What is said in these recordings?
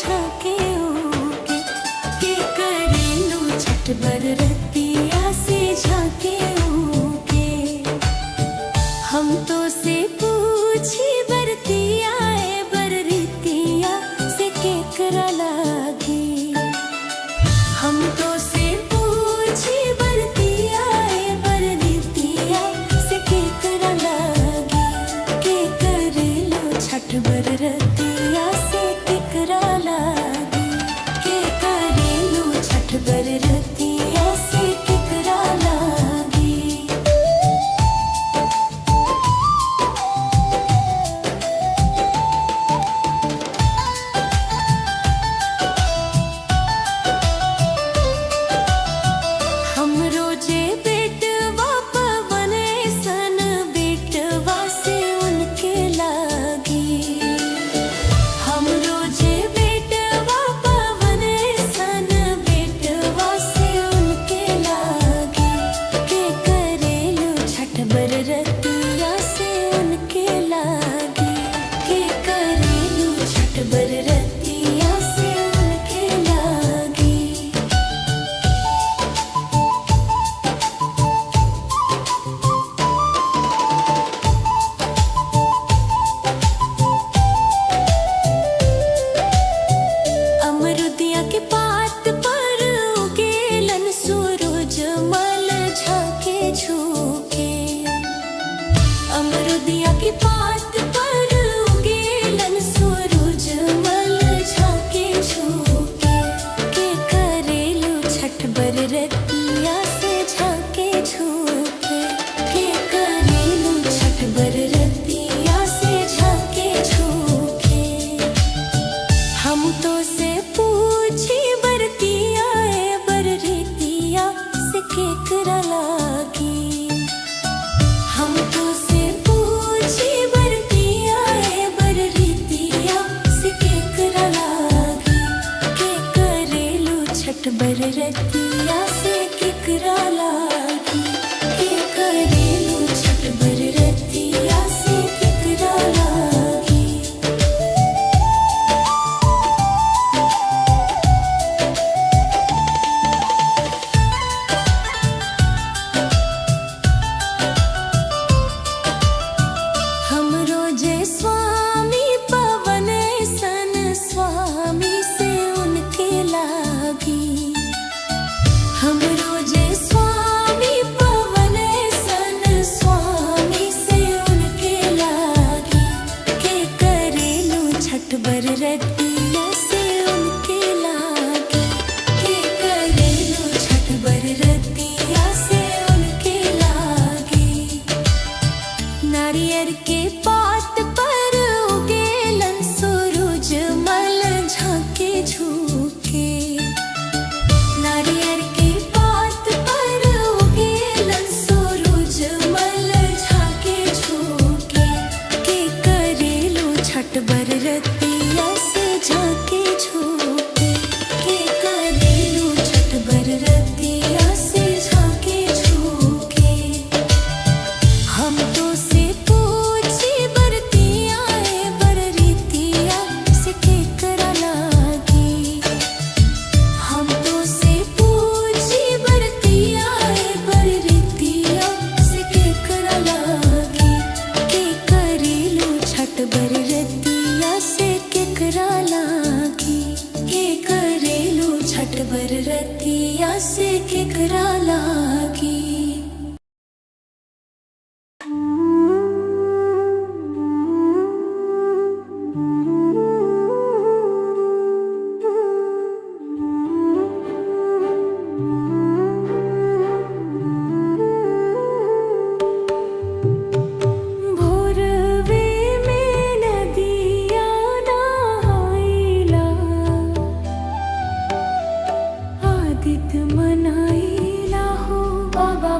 झाके उके के करेलू छठ बरतिया से झाके उके। हम तो से पूछी बरतिया ए बरतिया से केकरा लागी। हम तो से पूछी बरतिया ए बरतिया से केकरा लागी के करेलू छठ बरतिया से केकरा लागी के करेलू छठ बरतिया से केकरा लागी। हम रोजे बेटवा पवने सन बेटवा से उनके लागी। हम रोजे बेटवा पवने सन बेटवा से उनके लागी के करेलू छठ बरतिया से उनके लागी के करेलू छठ बरतिया से उनके लागी। अमरुदिया के पात पर उगेलन सूरज मल झाके झुके। अमरुदिया के पात पर उगेलन सूरज मल झाके झुके के करेलू छठ बरतिया से झाके झुके के करेलू छठ बरतिया से झाके झुके। हम तो से पूछी बरतिया ए बरतिया से केकरा लागी। हम तो से पूछी बरतिया ए बरतिया से केकरा लागी के करेलू छठ बरतिया से केकरा लागी के करेलू छठ बरतिया से केकरा लागी। हम रोजे स्वामी पवने सन स्वामी से उनके लागी। हम रोजे स्वामी पवने सन स्वामी से उनके लागी के करेलू छठ बरतिया से उनके लागी के करेलू छठ बरतिया से उनके लागी। नारियर के पात पर उगेलन सूरज मल झाके झुके। नारियर के पात पर उगेलन सूरज मल झाके झुके के करेलू छठ बरतिया से झाके झुके के करेलू छठ बरतिया से झाके झुके। हम तो से पूछी बरतिया ए बरतिया से केकरा लागी। हम तो से पूछी बरतिया ए बरतिया से केकरा लागी के करेलू छठ बरतिया से केकरा लागी के करेलू छठ बरतिया से केकरा लागी। भोरवे में नदिया नहाइला आदित्य मनाइला हो बाबा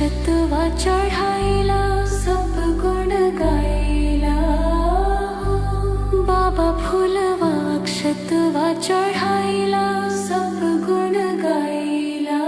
अक्षतवा चढायला सब गुण गायला बाबा फुलवा अक्षतवा चढायला सब गुण गायला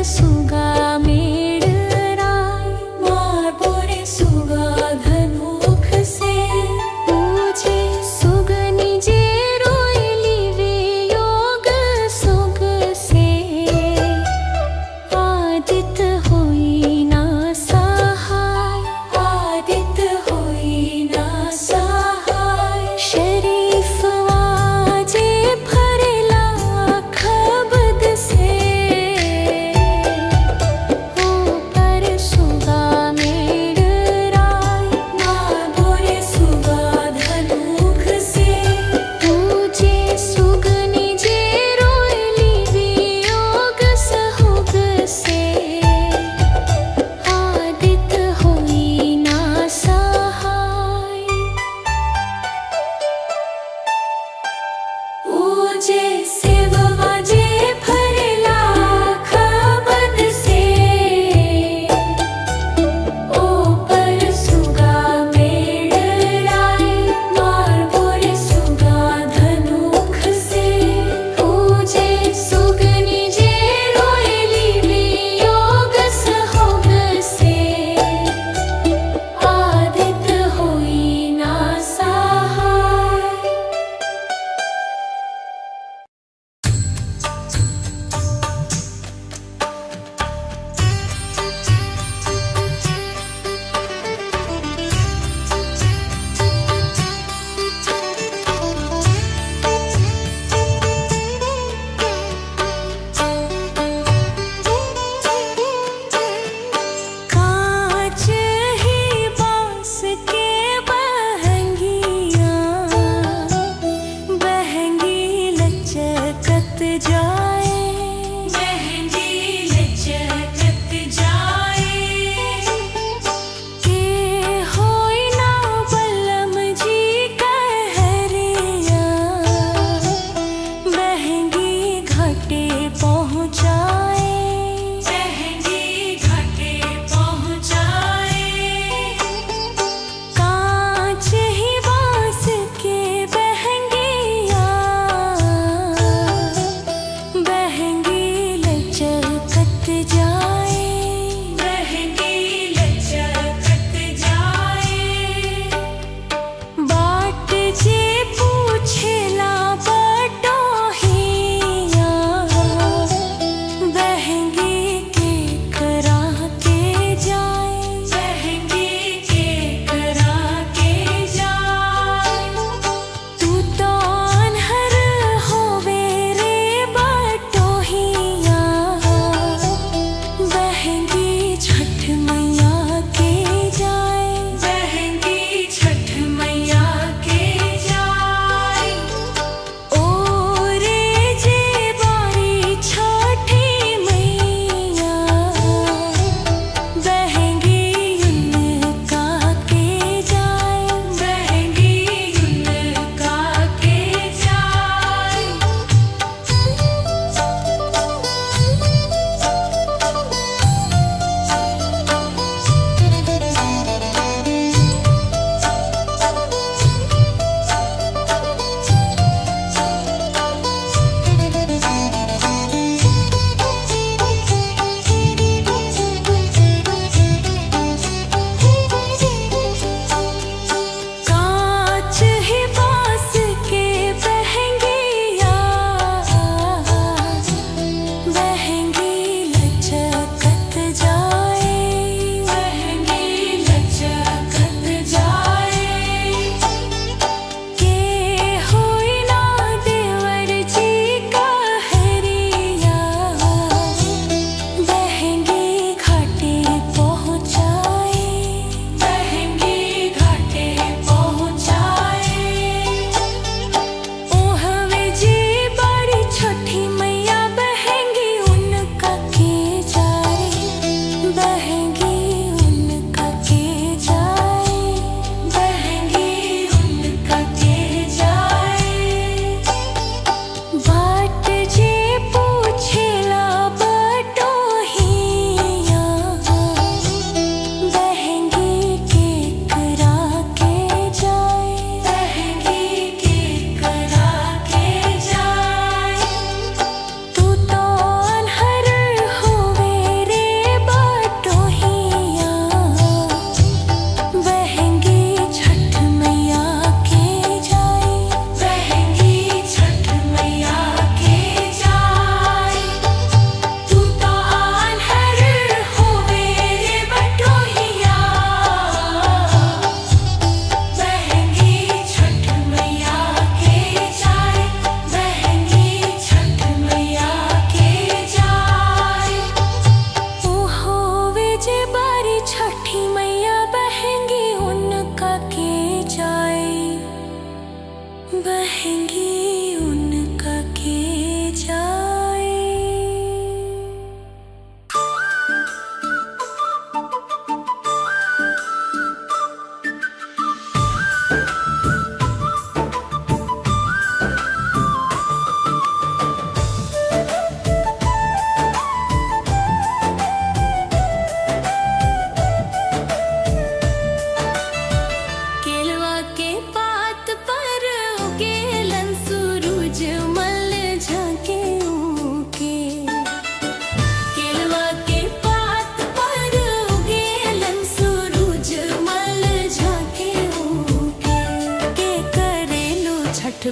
सुगा मेळराय मारपोरे सुगा धनुख से पूजे सुगनी जे रोयली वियोग सुग से आदित होईना सहाय आदित होईना सहाय शरीफ वाजे फरेला खबद से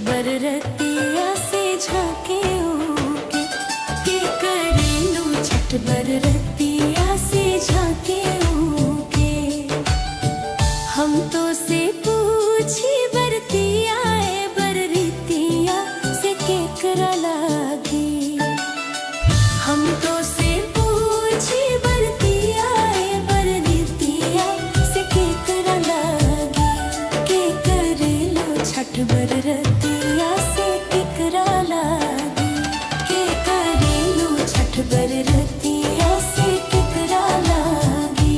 बर रतिया से झाके उके के करेलू छठ बर रतिया से झाके उके। हम तो से पूछी बरतिया ए बर रीतिया से केकरा लागी। हम तो से पूछी बरतिया ए बर रीतिया से केकरा लागी के करेलू छठ बर रतिया से केकरा लागी के करेलू छठ बर रतिया से केकरा लागी।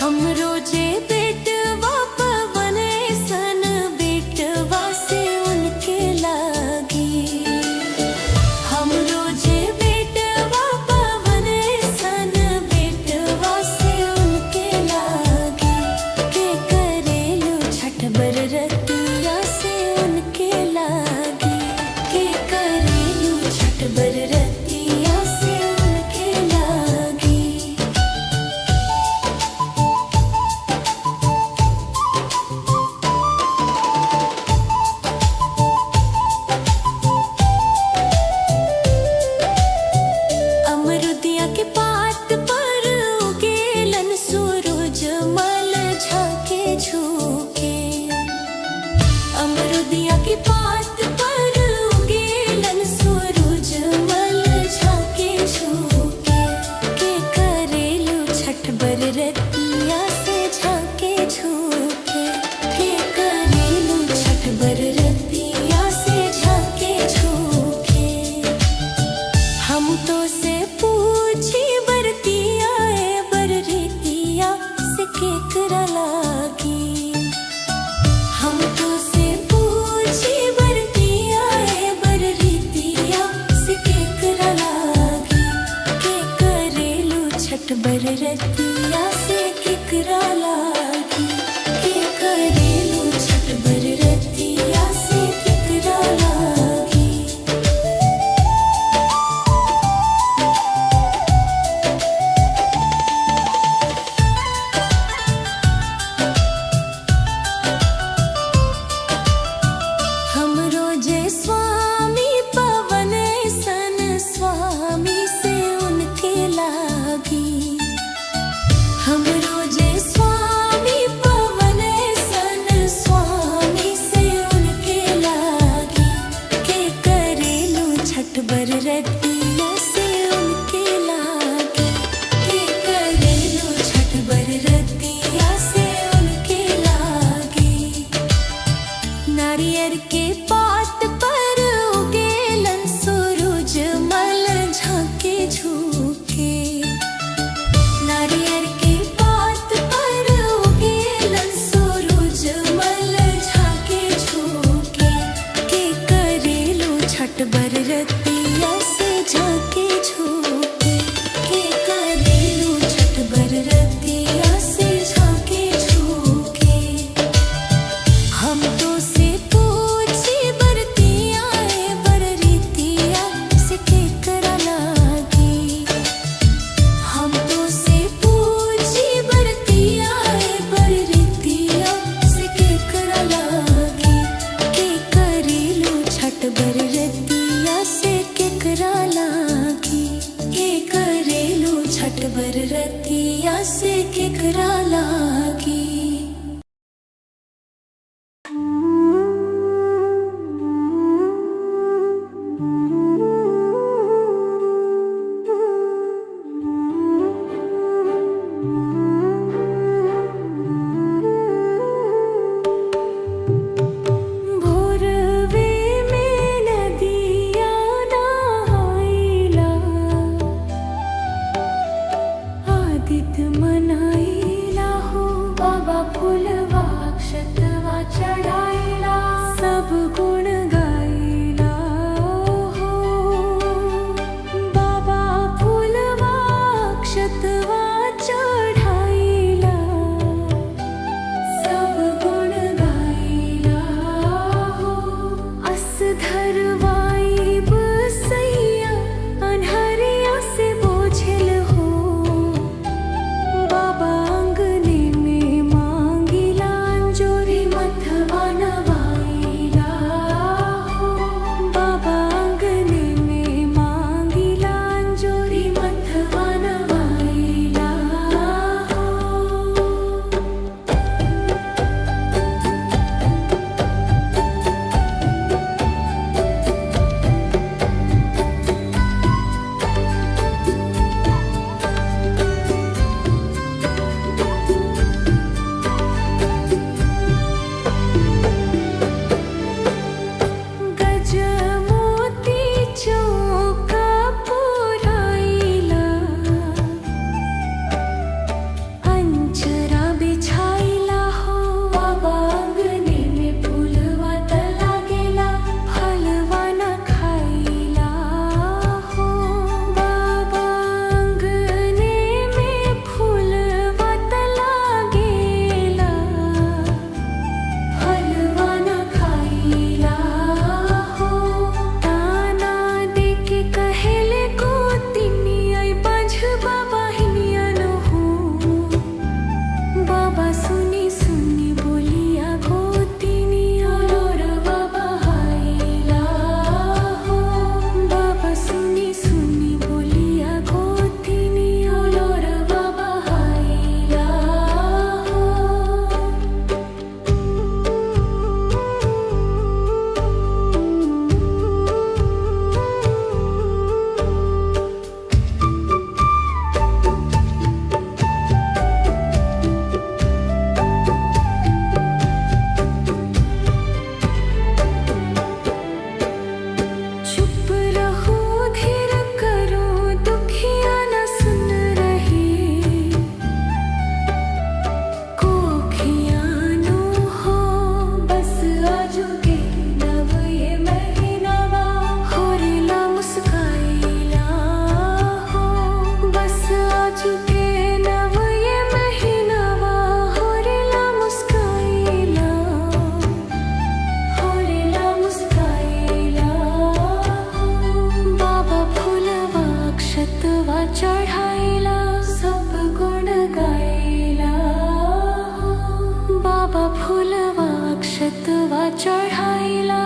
हम रोजे बेटवा पवन सन बेटवा से उनके लागी। हम रोजे बेटवा पवन सन बेटवा से उनके लागी के करेलू छठ बर रतिया से उनके लागी के करेलू छठ बर रतिया से उनके लागी। अमरुदिया के पात पर उगेलन सूरज मल झाके झुके। अमरुदिया के पात पर उगेलन सूरज मल झाके झुके के करेलू छठ बर रतिया से झाके झुके के करेलू छठ बर रतिया से झाके झुके। हम तो से पूछी बरतिया ए बर रीतिया से केकरा लागी। हम तो से पूछी बरतिया ए बर रीतिया से केकरा लागी के करेलू छठ बर रतिया से केकरा लागी के करेलू छठ बर रतिया से केकरा लागी। हम रोजे स्वामी पवन सन स्वामी से उनके लागी। हम रोजे स्वामी पवन सन स्वामी से उनके लागी के करेलू छठ बर रतिया से उनके लागी के करेलू छठ बर रतिया से उनके लागी। नारियर के पात पर उगेलन सूरज मल झाके झुके। नारियर के पात पर उगेलन सूरज मल झाके झुके के करेलू छठ बर रतिया से झाके झुके के करेलू छठ बर रतिया से झाके झुके। हम तो से पूछी बरतिया ए बर रीतिया से केकरा लागी। हम तो से पूछी बरतिया ए बर रीतिया से केकरा लागी के करेलू छठ बर रतिया से केकरा लागी के करेलू छठ बर रतिया से केकरा लागी। भोरवे में नदिया नहाइला आदित्य मनाइला हो। बाबा सुनी सुनी बोलिया गोतिनिया लोरवा बहाइला हो बाबा सुनी सुनी बोलिया गोतिनिया लोरवा बहाइला हो चुप रहो धीर करो दुखिया न सुन रहे कोखियानो हो बस आजू के नव ये महीनावा होरेला मुस्काइला हो बस आजू के नव ये महीनावा होरेला मुस्काइला होरेला मुस्काइला बाबा फुलवा अक्षतवा चढाइला सब गुण गाइला बाबा फुलवा अक्षतवा चढाइला